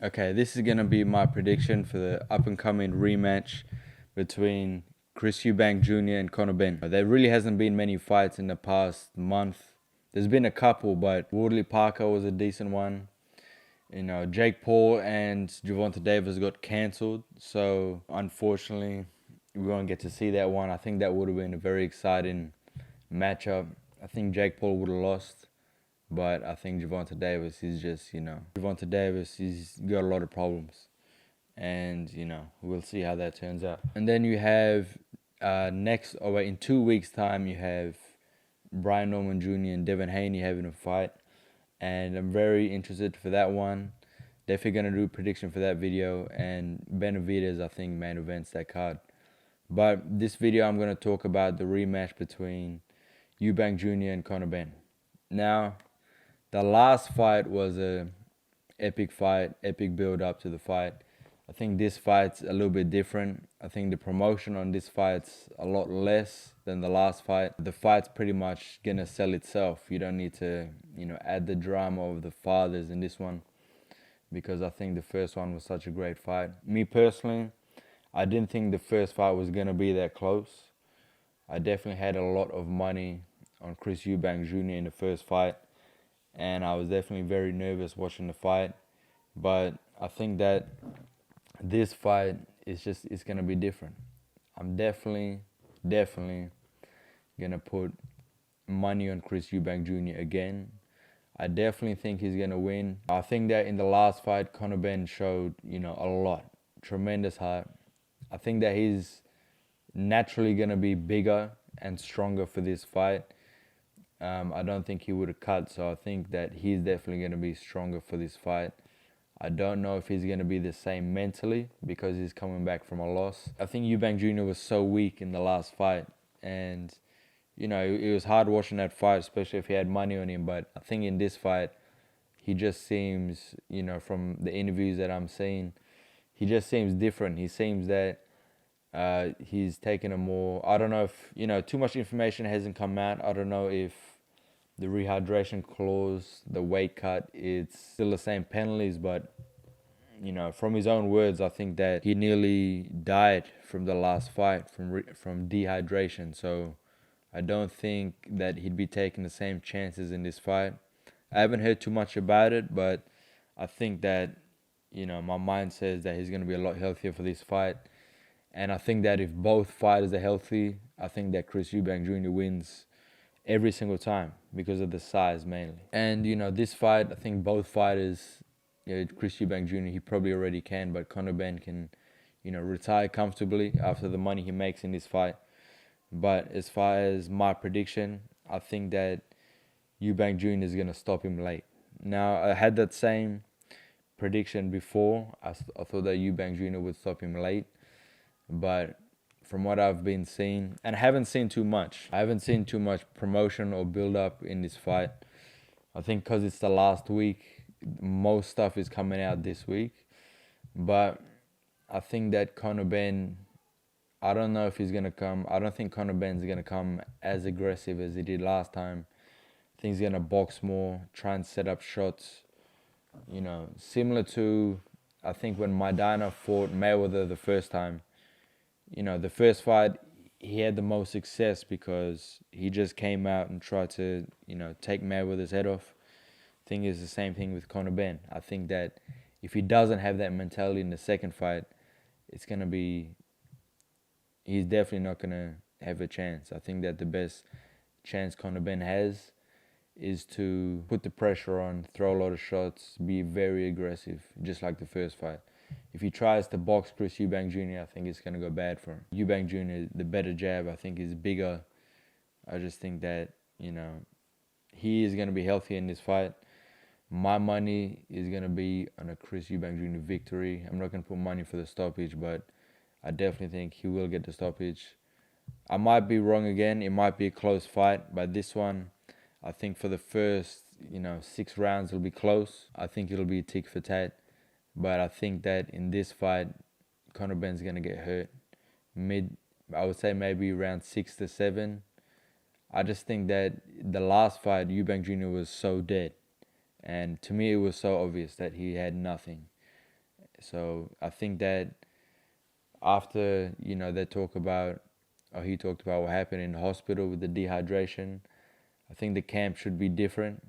Okay, this is gonna be my prediction for the up-and-coming rematch between Chris Eubank Jr. and Conor Benn. There really hasn't been many fights in the past month. There's been a couple, but Woodley Parker was a decent one. Jake Paul and Gervonta Davis got cancelled, so unfortunately, we won't get to see that one. I think that would have been a very exciting matchup. I think Jake Paul would have lost. But I think Gervonta Davis is just, Gervonta Davis, he's got a lot of problems. And, we'll see how that turns out. And then you have in 2 weeks' time, you have Brian Norman Jr. and Devin Haney having a fight. And I'm very interested for that one. Definitely going to do a prediction for that video. And Benavidez, I think, main events that card. But this video, I'm going to talk about the rematch between Eubank Jr. and Conor Benn. Now, the last fight was a epic fight, epic build up to the fight. I think this fight's a little bit different. I think the promotion on this fight's a lot less than the last fight. The fight's pretty much gonna sell itself. You don't need to, add the drama of the fathers in this one, because I think the first one was such a great fight. Me personally, I didn't think the first fight was gonna be that close. I definitely had a lot of money on Chris Eubank Jr. in the first fight, and I was definitely very nervous watching the fight. But I think that this fight it's gonna be different. I'm definitely gonna put money on Chris Eubank Jr. again. I definitely think he's gonna win. I think that in the last fight, Conor Benn showed, a lot, tremendous heart. I think that he's naturally gonna be bigger and stronger for this fight. I don't think he would have cut, so I think that he's definitely going to be stronger for this fight. I don't know if he's going to be the same mentally because he's coming back from a loss. I think Eubank Jr. was so weak in the last fight, and it was hard watching that fight, especially if he had money on him. But I think in this fight, he just seems, from the interviews that I'm seeing, he just seems different. He seems that he's taken a more, I don't know if, too much information hasn't come out. I don't know if the rehydration clause, the weight cut, it's still the same penalties, but, from his own words, I think that he nearly died from the last fight from dehydration. So I don't think that he'd be taking the same chances in this fight. I haven't heard too much about it, but I think that, my mind says that he's going to be a lot healthier for this fight. And I think that if both fighters are healthy, I think that Chris Eubank Jr. wins every single time because of the size mainly. And, this fight, I think both fighters, Chris Eubank Jr., he probably already can, but Conor Benn can, retire comfortably after the money he makes in this fight. But as far as my prediction, I think that Eubank Jr. is going to stop him late. Now, I had that same prediction before. I thought that Eubank Jr. would stop him late. But from what I've been seeing, and I haven't seen too much. I haven't seen too much promotion or build-up in this fight. I think because it's the last week, most stuff is coming out this week. But I think that Conor Benn, I don't know if he's going to come. I don't think Conor Benn's going to come as aggressive as he did last time. I think he's going to box more, try and set up shots. Similar to, I think when Maidana fought Mayweather the first time. The first fight, he had the most success because he just came out and tried to, take Mayweather's head off. I think it's the same thing with Conor Benn. I think that if he doesn't have that mentality in the second fight, he's definitely not going to have a chance. I think that the best chance Conor Benn has is to put the pressure on, throw a lot of shots, be very aggressive, just like the first fight. If he tries to box Chris Eubank Jr., I think it's going to go bad for him. Eubank Jr., the better jab, I think is bigger. I just think that, he is going to be healthy in this fight. My money is going to be on a Chris Eubank Jr. victory. I'm not going to put money for the stoppage, but I definitely think he will get the stoppage. I might be wrong again. It might be a close fight, but this one, I think for the first, 6 rounds, it'll be close. I think it'll be tick for tat. But I think that in this fight, Conor Benn's going to get hurt. I would say maybe around 6 to 7. I just think that the last fight, Eubank Jr. was so dead. And to me, it was so obvious that he had nothing. So I think that after, they talk about, or he talked about what happened in the hospital with the dehydration, I think the camp should be different.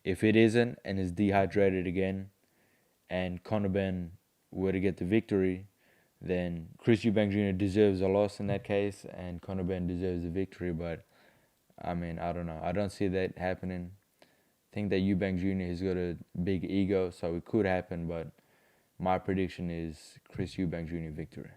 If it isn't and is dehydrated again, and Conor Benn were to get the victory, then Chris Eubank Jr. deserves a loss in that case, and Conor Benn deserves a victory. But I mean, I don't know. I don't see that happening. I think that Eubank Jr. has got a big ego, so it could happen. But my prediction is Chris Eubank Jr. victory.